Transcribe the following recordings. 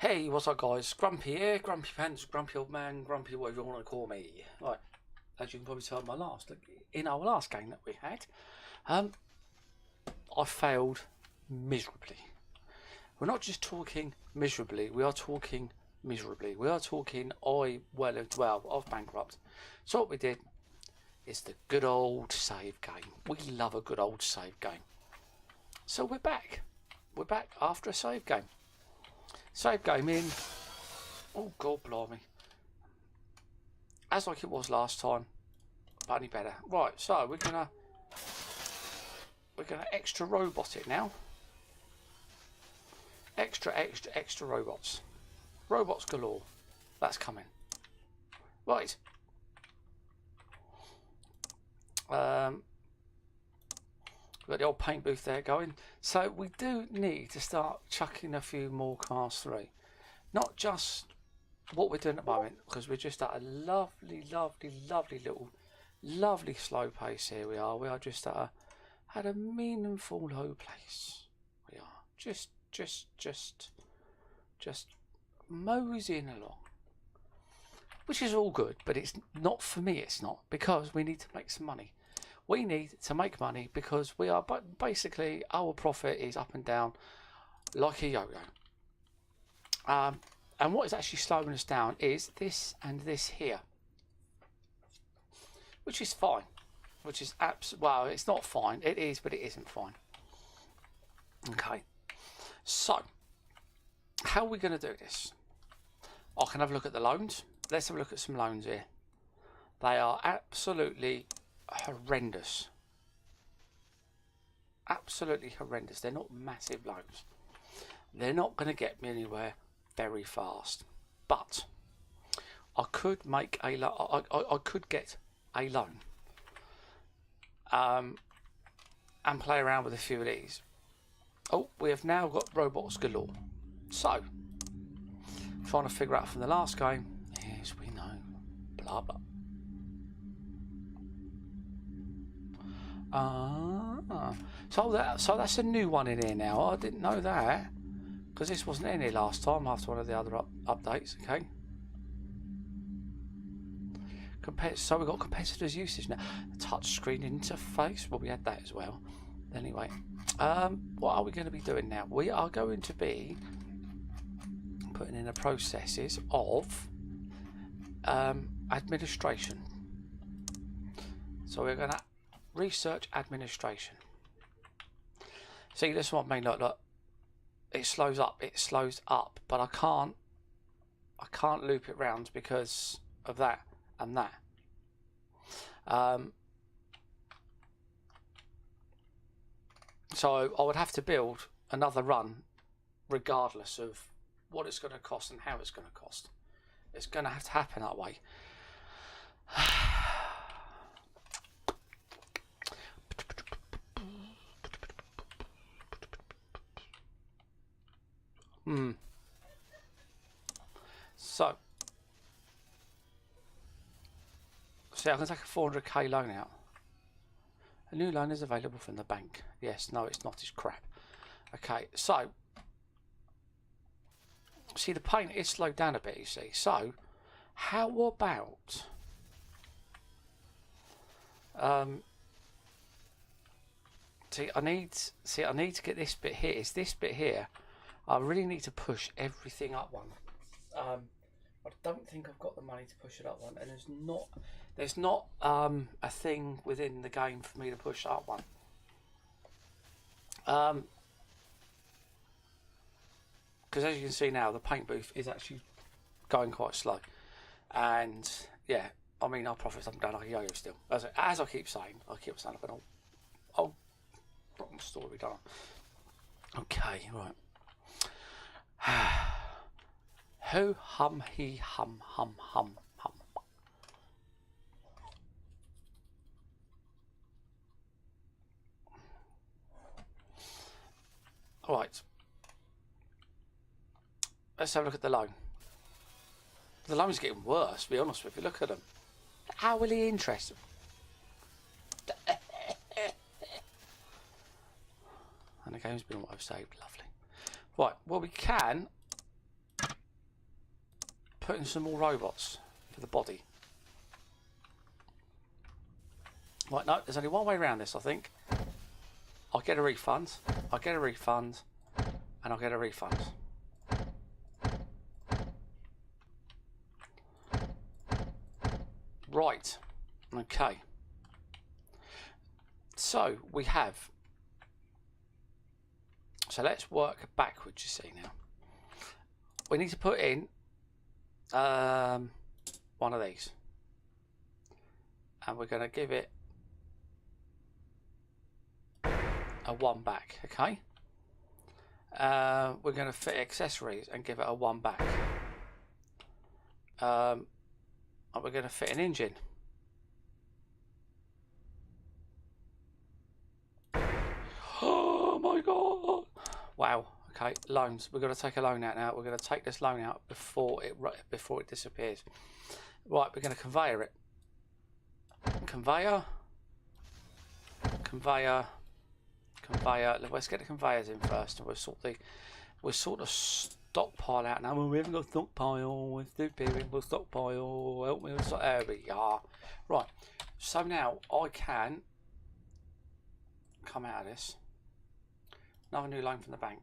Hey, what's up guys? Grumpy here, Grumpy Pants, Grumpy Old Man, Grumpy whatever you want to call me. Right, as you can probably tell in our last game that we had, I failed miserably. We're not just talking miserably, we are talking miserably. We are talking I've bankrupt. So what we did is the good old save game. We love a good old save game. So we're back. We're back after a save game. Save game in. Oh god blimey. As like it was last time, but only better. Right, so we're gonna extra robot it now. Extra robots. Robots galore. That's coming. Right. Got the old paint booth there going. So we do need to start chucking a few more cars through. Not just what we're doing at the moment, because we're just at a lovely little slow pace here. We are just at a meaningful low place. We are just moseying along, which is all good, but it's not for me. It's not, because we need to make some money. We need to make money because we are, but basically our profit is up and down like a yo-yo. And what is actually slowing us down is this and this here, which is fine. Which is well, it's not fine. It is, but it isn't fine. Okay. So, how are we going to do this? I can have a look at the loans. Let's have a look at some loans here. They are absolutely horrendous. Absolutely horrendous. They're not massive loans. They're not going to get me anywhere very fast. But I could make a I could get a loan. And play around with a few of these. Oh, we have now got robots galore. So, trying to figure out from the last game. Yes, we know. Blah blah. So that's a new one in here now. I didn't know that, because this wasn't in here last time after one of the other updates. Okay. So we've got competitors' usage now. Touchscreen interface. Well, we had that as well. Anyway, what are we going to be doing now? We are going to be putting in the processes of administration. So we're going to research administration. See, this is what I mean. Look, it slows up, but I can't loop it round because of that and that. So I would have to build another run regardless of what it's going to cost and how it's going to cost. It's going to have to happen that way. So, see, I can take a 400k loan out. A new loan is available from the bank. Yes, no, it's not. It's crap. Okay, so, see, the paint is slowed down a bit, you see. So, how about I need to get this bit here. It's this bit here. I really need to push everything up one. I don't think I've got the money to push it up one, and there's not a thing within the game for me to push up one. Because as you can see now, the paint booth is actually going quite slow, and yeah, I mean our profits up and down like a yo-yo still. As I keep saying, I've an old rotten story done. Okay, right. Ho hum he hum hum hum hum. All right. Let's have a look at the loan. The loan's getting worse, to be honest with you. Look at them. Hourly interest. And the game's been what I've saved. Lovely. Right, well, we can put in some more robots for the body. Right, no, there's only one way around this, I think. I'll get a refund, I'll get a refund, and I'll get a refund. Right, okay. So, we have... So let's work backwards, you see, now. We need to put in one of these. And we're going to give it a 1 back, okay? We're going to fit accessories and give it a 1 back. And we're going to fit an engine. Oh my god! Wow. Okay, loans. We're going to take a loan out now. We're going to take this loan out before it disappears. Right, we're going to conveyor it. Conveyor. Conveyor. Conveyor. Let's get the conveyors in first, and we'll sort of stockpile out now. Well, we haven't got stockpile. We're stupid. We'll stockpile. Help me. There we are. Right. So now I can come out of this. Another new loan from the bank.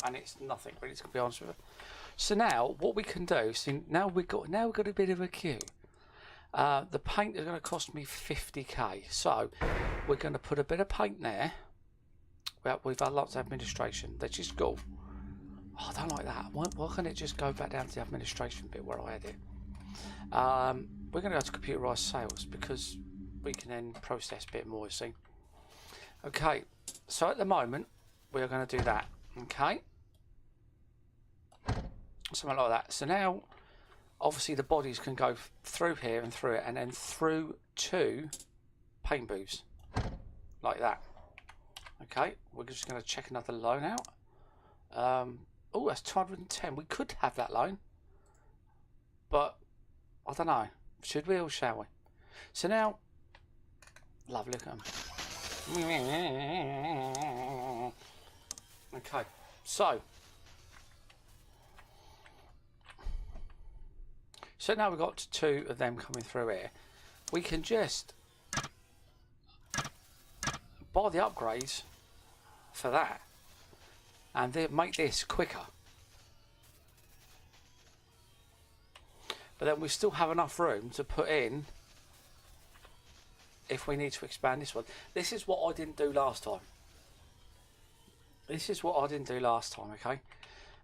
And it's nothing really, to be honest with you. So now what we can do, see, now we've got a bit of a queue. The paint is going to cost me 50k, so we're going to put a bit of paint there. Well, we've had lots of administration. They just go, oh, I don't like that. Why can't it just go back down to the administration bit where I had it? We're going to go to computerized sales because we can then process a bit more, you see. Okay, so at the moment we're going to do that. Okay, something like that. So now obviously the bodies can go through here and through it, and then through to paint booths like that. Okay, we're just going to check another loan out. Oh, that's 210. We could have that loan, but I don't know. Should we or shall we? So now, lovely, look at them. Okay, so now we've got 2 of them coming through here. We can just buy the upgrades for that and then make this quicker. But then we still have enough room to put in if we need to expand this one. This is what I didn't do last time. This is what I didn't do last time, okay?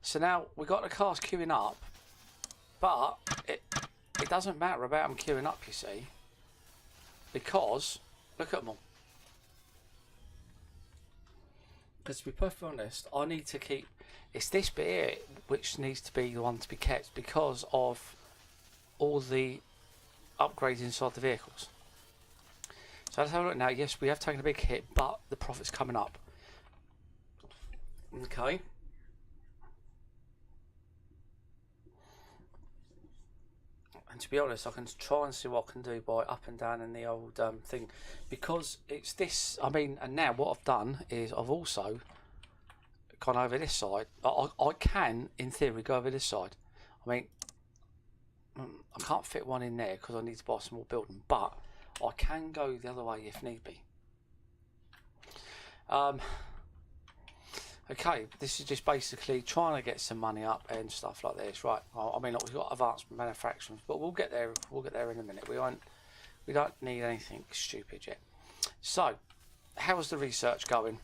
So now we've got the cars queuing up, but it doesn't matter about them queuing up, you see, because look at them all. Because to be perfectly honest, I need to keep, it's this bit here which needs to be the one to be kept because of all the upgrades inside the vehicles. So let's have a look now. Yes, we have taken a big hit, but the profit's coming up. Okay. And to be honest, I can try and see what I can do by up and down in the old thing, because it's this. I mean, and now what I've done is I've also gone over this side. I can, in theory, go over this side. I mean, I can't fit one in there because I need to buy some more building, but I can go the other way if need be. Okay, this is just basically trying to get some money up and stuff like this, right? I mean, look, we've got advanced manufacturing, but we'll get there. We'll get there in a minute. We don't need anything stupid yet. So, how's the research going?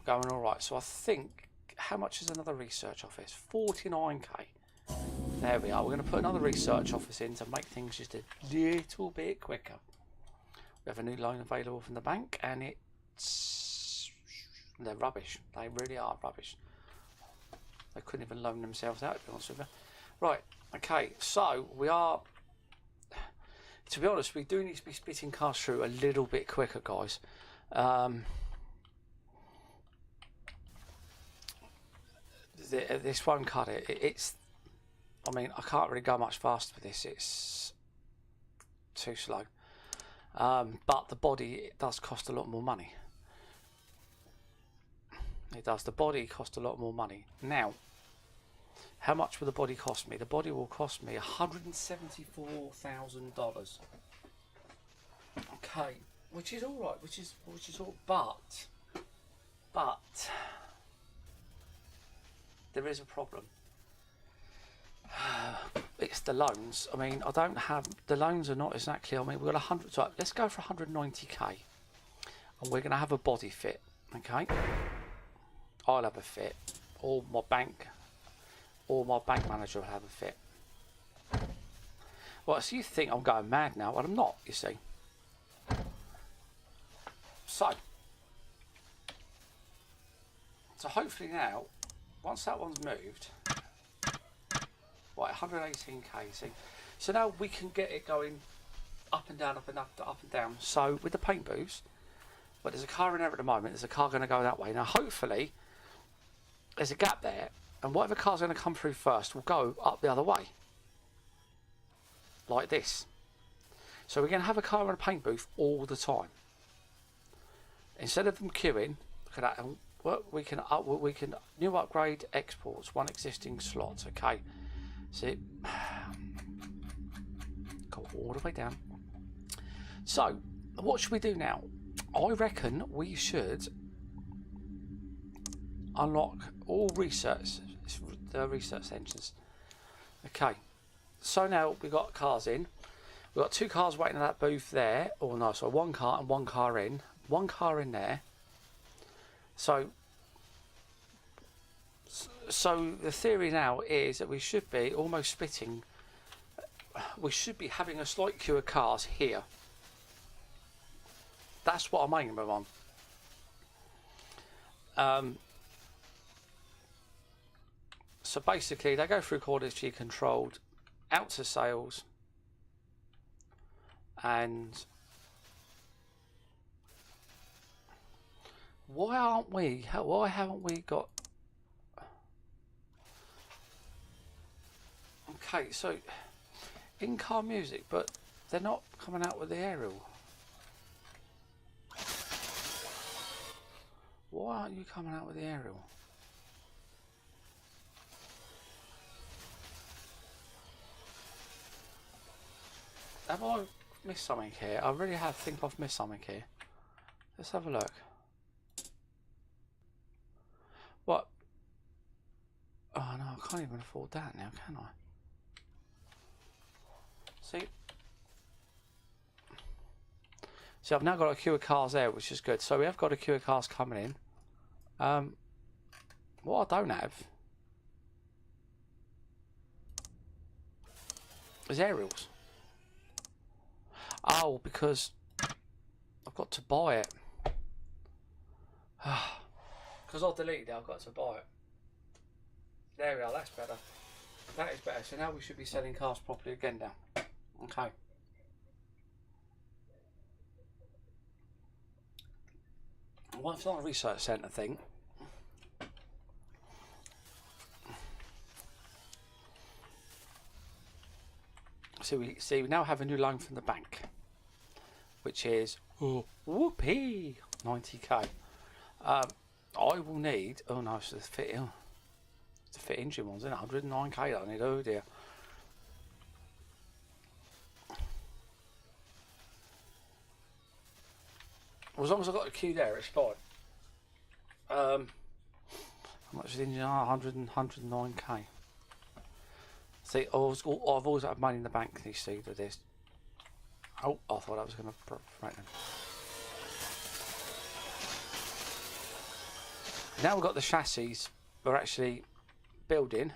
Going all right. So I think, how much is another research office? 49k. There we are. We're going to put another research office in to make things just a little bit quicker. We have a new loan available from the bank, and they're rubbish. They really are rubbish. They couldn't even loan themselves out, to be honest with you. Right, okay, so we are, to be honest, we do need to be spitting cars through a little bit quicker, guys. This won't cut it. It's, I mean, I can't really go much faster with this. It's too slow. But the body, it does cost a lot more money. It does. The body costs a lot more money. Now, How much will the body cost me? The body will cost me $174,000. Okay, which is all right. Which is all. But there is a problem. It's the loans. I mean, I don't have the loans are not exactly. I mean, we've got 100. So let's go for 190k, and we're going to have a body fit. Okay, I'll have a fit, or my bank manager will have a fit. Well, so you think I'm going mad now, but I'm not. You see. So hopefully now, once that one's moved. Right, 118k, see. So now we can get it going up and down, up and up, up and down. So with the paint booths, but there's a car in there at the moment, there's a car going to go that way. Now hopefully there's a gap there, and whatever car's going to come through first will go up the other way. Like this. So we're going to have a car in a paint booth all the time. Instead of them queuing, look at that, and we can new upgrade exports, one existing slot, okay. See, go all the way down. So, what should we do now? I reckon we should unlock all the research engines. Okay, so now we've got cars in. We've got 2 cars waiting at that booth there. Oh no, so 1 car and 1 car in. 1 car in there. So the theory now is that we should be almost splitting. We should be having a slight queue of cars here. That's what I'm aiming on. So basically, they go through quality controlled, out to sales, and why haven't we got? Okay, so in-car music, but they're not coming out with the aerial. Why aren't you coming out with the aerial? Have I missed something here? I really think I've missed something here. Let's have a look. What? Oh no, I can't even afford that now, can I? See, I've now got a queue of cars there, which is good. So we have got a queue of cars coming in. What I don't have is aerials. Oh, because I've got to buy it. Because I've deleted it, I've got to buy it. There we are, that's better. That is better. So now we should be selling cars properly again now. Okay. Well, it's not a research centre thing. So we now have a new loan from the bank, which is whoopee 90k. I will need so the fit engine ones, isn't it? 109k I need. Oh dear. Well, as long as I've got a queue there, it's fine. How much is the engine? 109k. See, I've always had money in the bank. You see with this. Oh, I thought I was going to break them. Now we've got the chassis. We're actually building.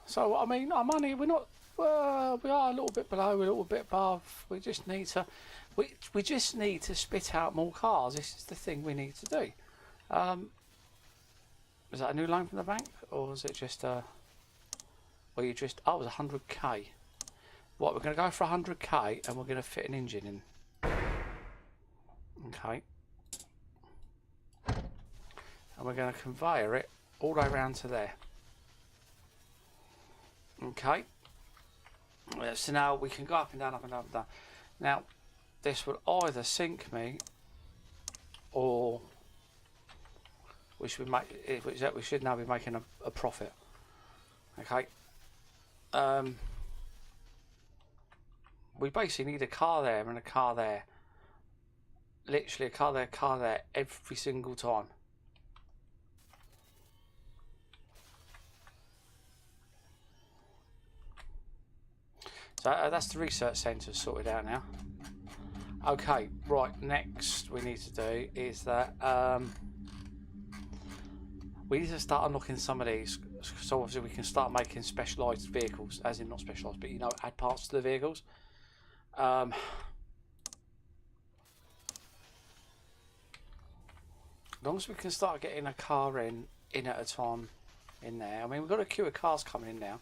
So I mean, our money, we're not. We are a little bit below, a little bit above. We just need to. We just need to spit out more cars. This is the thing we need to do. Is that a new loan from the bank, or was it just or you just? Oh, it was 100k. What, we're going to go for 100k, and we're going to fit an engine in. Okay. And we're going to conveyor it all the way around to there. Okay. So now we can go up and down, up and down, up and down. Now, this would either sink me, or we should now be making a profit. Okay. We basically need a car there and a car there. Literally a car there every single time. So that's the research centre sorted out now. Okay, right, next we need to do is that we need to start unlocking some of these, so obviously we can start making specialised vehicles, as in not specialised, but you know, add parts to the vehicles. As long as we can start getting a car in at a time in there. I mean, we've got a queue of cars coming in now.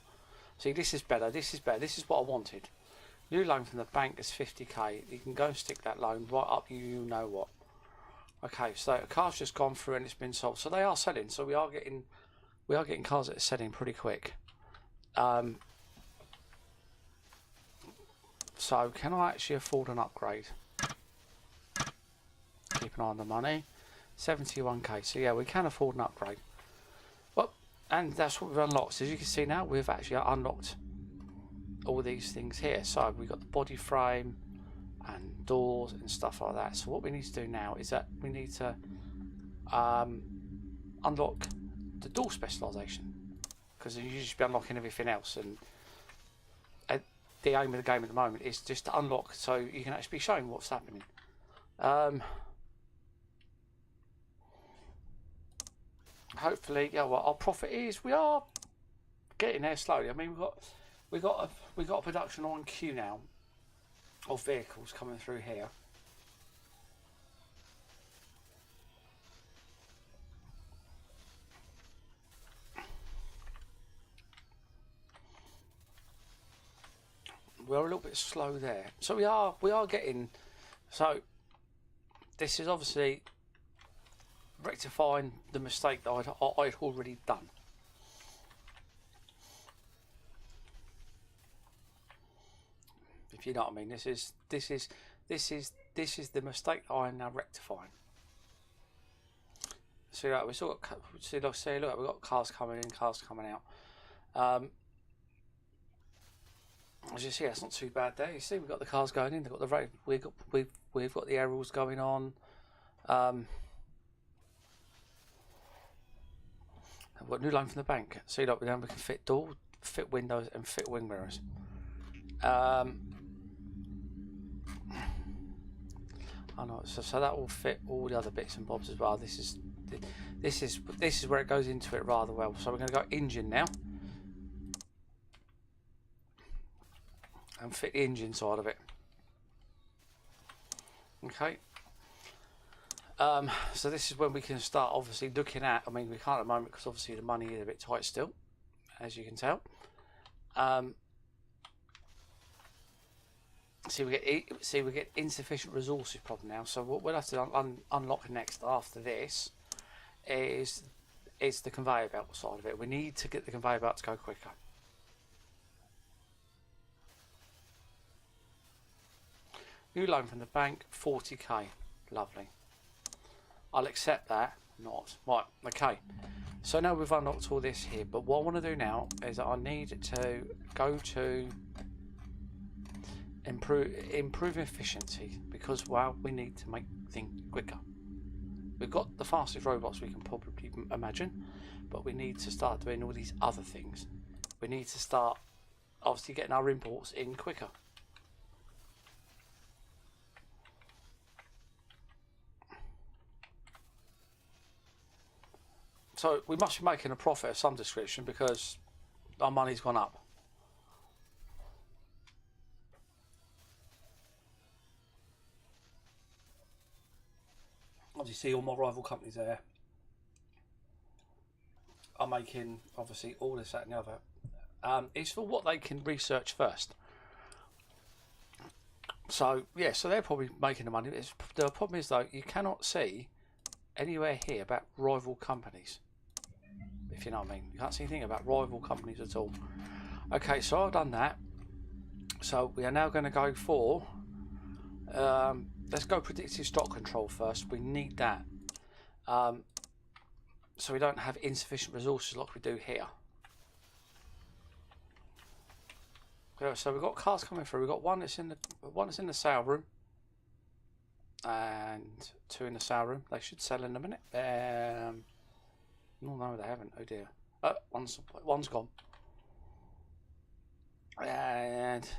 See, this is better, this is better, this is what I wanted. New loan from the bank is 50k. You can go and stick that loan right up you know what. Okay, so a car's just gone through and it's been sold. So they are selling, so we are getting cars that are selling pretty quick. So can I actually afford an upgrade? Keep an eye on the money. 71k, so yeah, we can afford an upgrade. Well, and that's what we've unlocked. As you can see now, we've actually unlocked all these things here. So we've got the body frame and doors and stuff like that. So what we need to do now is that we need to unlock the door specialisation, because you should be unlocking everything else, and the aim of the game at the moment is just to unlock so you can actually be showing what's happening. Hopefully, yeah. Well, our profit is we are getting there slowly. I mean, we got a production on queue now of vehicles coming through here. We're a little bit slow there, so we are getting. So this is obviously rectifying the mistake that I'd already done. If you know what I mean, this is the mistake that I am now rectifying. See, like we still got look, we've got cars coming in, cars coming out. As you see, that's not too bad there. You see, we've got the cars going in. They've got the road. We've got the arrows going on. I've got a new loan from the bank. See, look, now we can fit doors, fit windows, and fit wing mirrors. I know, so that will fit all the other bits and bobs as well. This is where it goes into it rather well. So we're going to go engine now, and fit the engine side of it. Okay. So this is when we can start obviously looking at. I mean, we can't at the moment because obviously the money is a bit tight still, as you can tell. See, we get insufficient resources problem now. So what we'll have to unlock next after this is the conveyor belt side of it. We need to get the conveyor belt to go quicker. New loan from the bank, 40k. Lovely. I'll accept that. Not. Right, okay. So now we've unlocked all this here, but what I want to do now is I need to go to improve efficiency, because, well, we need to make things quicker. We've got the fastest robots we can probably imagine, but we need to start doing all these other things. We need to start, obviously, getting our imports in quicker. So we must be making a profit of some description because our money's gone up. As you see, all my rival companies there are making, obviously, all this, that and the other. It's for what they can research first. So, yeah, so they're probably making the money. The problem is, though, you cannot see anywhere here about rival companies. If you know what I mean. You can't see anything about rival companies at all. Okay, so I've done that. So we are now going to go for, let's go predictive stock control first. We need that. So we don't have insufficient resources like we do here. So we've got cars coming through. We've got one that's in the sale room, and 2 in the sale room. They should sell in a minute. No, they haven't. Oh dear. One's gone. And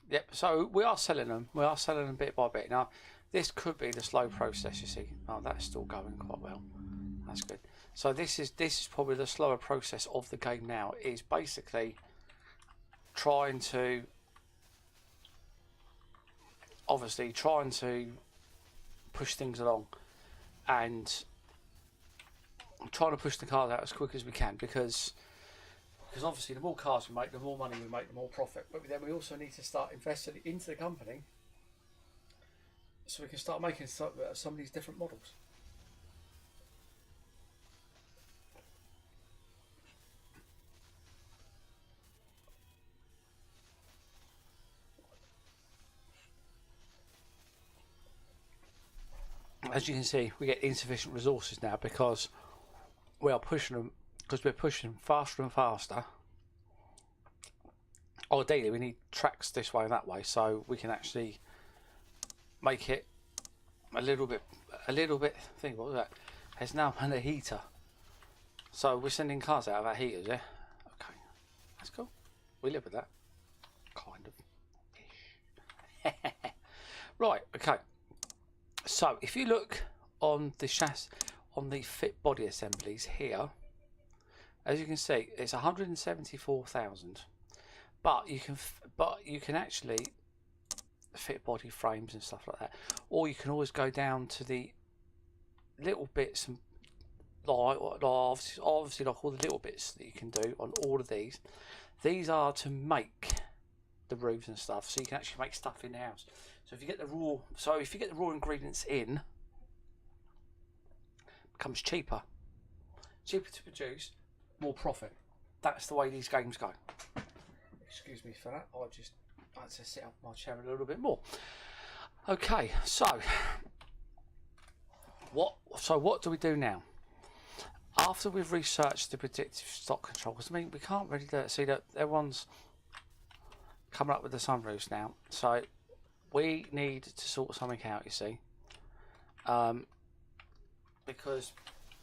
yep. So we are selling them. We are selling them bit by bit. Now, this could be the slow process. You see. Oh, that's still going quite well. That's good. So this is probably the slower process of the game now. Is basically trying to push things along, and trying to push the cars out as quick as we can, because obviously the more cars we make, the more money we make, the more profit. But then we also need to start investing into the company so we can start making some of these different models. As you can see, we get insufficient resources now because we are pushing them, because we're pushing faster and faster. Ideally, we need tracks this way and that way, so we can actually make it a little bit. Think, what was that? There's now a heater, so we're sending cars out of our heaters. Yeah, okay, that's cool. We live with that, kind of. Right, okay. So if you look on the chassis, on the fit body assemblies here, as you can see, it's 174,000. But you can actually fit body frames and stuff like that, or you can always go down to the little bits and obviously like all the little bits that you can do on all of these. These are to make the roofs and stuff, so you can actually make stuff in house. So if you get the raw ingredients in, it becomes cheaper to produce, more profit. That's the way these games go. Excuse me for that. I just had to sit up my chair a little bit more. Okay, so what do we do now? After we've researched the predictive stock control, because I mean we can't really do it. See that everyone's coming up with the sunroofs now, so we need to sort something out, you see, because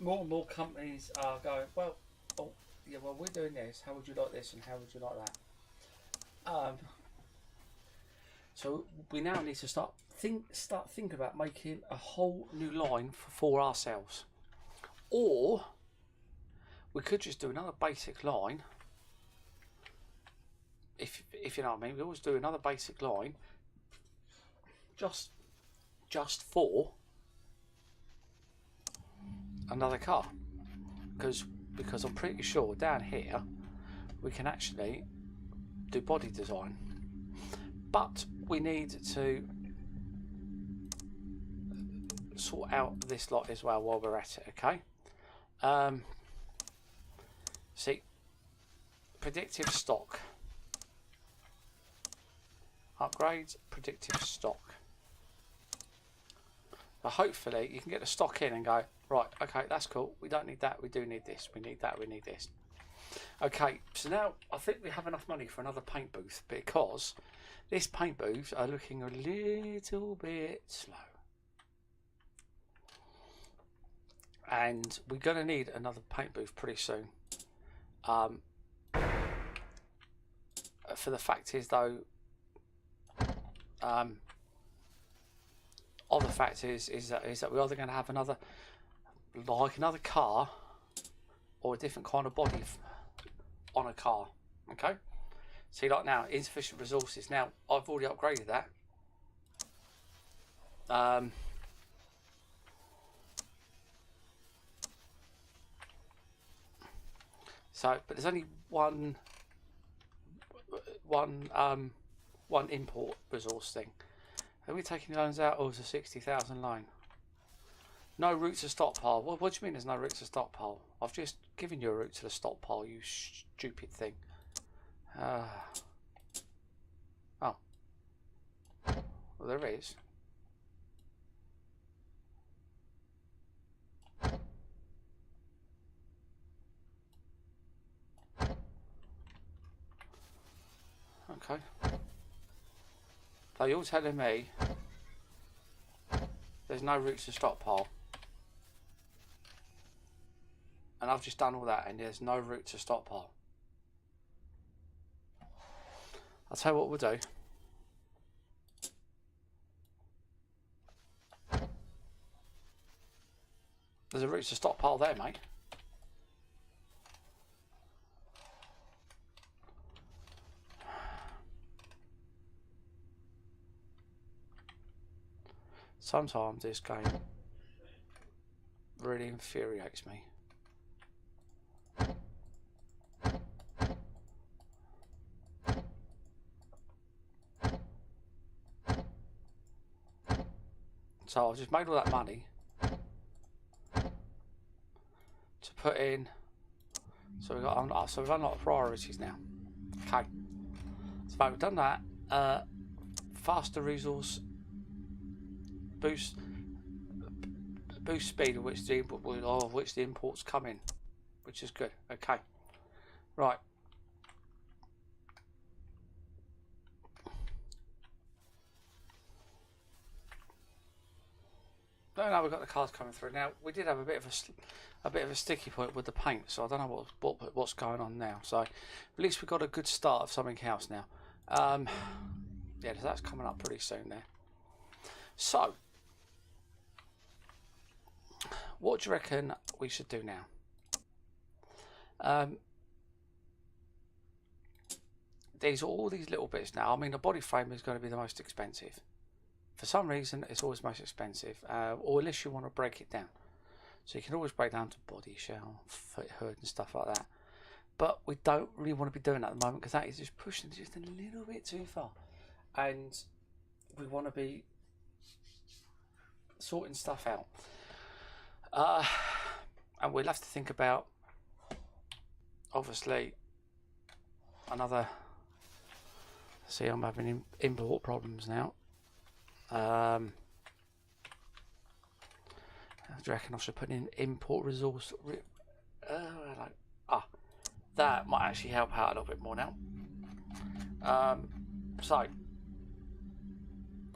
more and more companies are going, well, oh yeah, well we're doing this, how would you like this and how would you like that? So we now need to start thinking about making a whole new line for ourselves, or we could just do another basic line. If you know what I mean, we always do another basic line just for another car, because I'm pretty sure down here we can actually do body design, but we need to sort out this lot as well while we're at it. Okay, see, predictive stock upgrades, predictive stock. But hopefully you can get the stock in and go, right, okay, that's cool, we don't need that, we do need this, we need that, we need this. Okay, so now I think we have enough money for another paint booth, because this paint booth are looking a little bit slow, and we're going to need another paint booth pretty soon. For the fact is though, other fact is that we're either going to have another car or a different kind of body on a car. Okay, see, like now, insufficient resources. Now I've already upgraded that. So, but there's only one import resource thing. Are we taking loans out, or is a 60,000 loan? No route to stockpile. What do you mean there's no route to stockpile? I've just given you a route to the stockpile, you stupid thing. Oh. Well, there is. Okay. So you're telling me there's no route to stockpile. And I've just done all that and there's no route to stockpile. I'll tell you what we'll do. There's a route to stockpile there, mate. Sometimes this game really infuriates me. So I've just made all that money to put in. So we've unlocked priorities now. Okay. So we've done that. Faster resource boost speed of which the imports come in, which is good. Okay. Right. No, we've got the cars coming through now. We did have a bit of a sticky point with the paint, so I don't know what's going on now. So at least we've got a good start of something else now. Yeah, that's coming up pretty soon there. So, what do you reckon we should do now? These are all these little bits now. I mean, the body frame is going to be the most expensive. For some reason, it's always most expensive, or unless you want to break it down. So you can always break down to body, shell, foot, hood and stuff like that. But we don't really want to be doing that at the moment because that is just pushing just a little bit too far. And we want to be sorting stuff out. And we'll have to think about, obviously, another... See, I'm having import problems now. I reckon I should put in import resource. That might actually help out a little bit more now.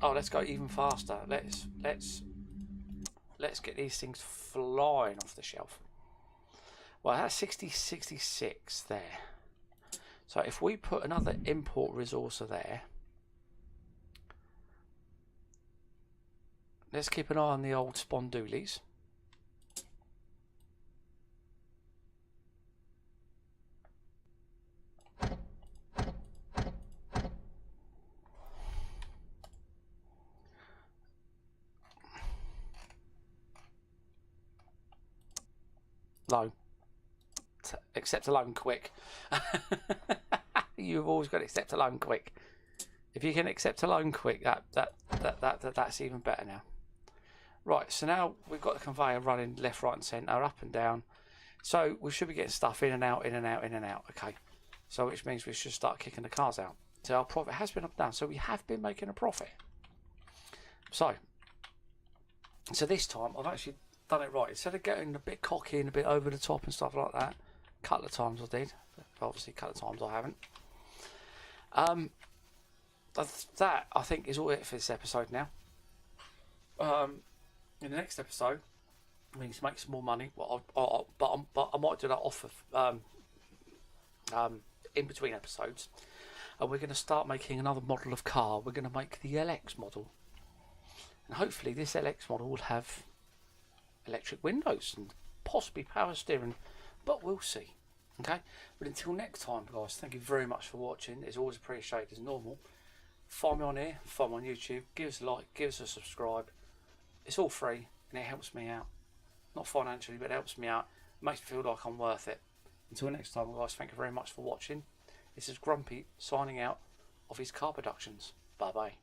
Let's go even faster. Let's get these things flying off the shelf. Well, that's 66 there. So if we put another import resource there, let's keep an eye on the old spondoolies. Loan. Accept a loan quick. You've always got to accept a loan quick. If you can accept a loan quick, that's even better now. Right, so now we've got the conveyor running left, right and centre, up and down. So we should be getting stuff in and out, in and out, in and out. Okay, so which means we should start kicking the cars out. So our profit has been up and down, so we have been making a profit. So this time I've actually done it right. Instead of getting a bit cocky and a bit over the top and stuff like that, a couple of times I did, obviously a couple of times I haven't. That I think is all it for this episode now. In the next episode, we need to make some more money. But I might do that off of in between episodes, and we're going to start making another model of car. We're going to make the LX model, and hopefully this LX model will have electric windows and possibly power steering, but we'll see. Okay, but until next time, guys, thank you very much for watching. It's always appreciated as normal. Find me on here, find me on YouTube, give us a like, give us a subscribe. It's all free and it helps me out. Not financially, but it helps me out. It makes me feel like I'm worth it. Until next time, guys, thank you very much for watching. This is Grumpy signing out of his car productions. Bye bye.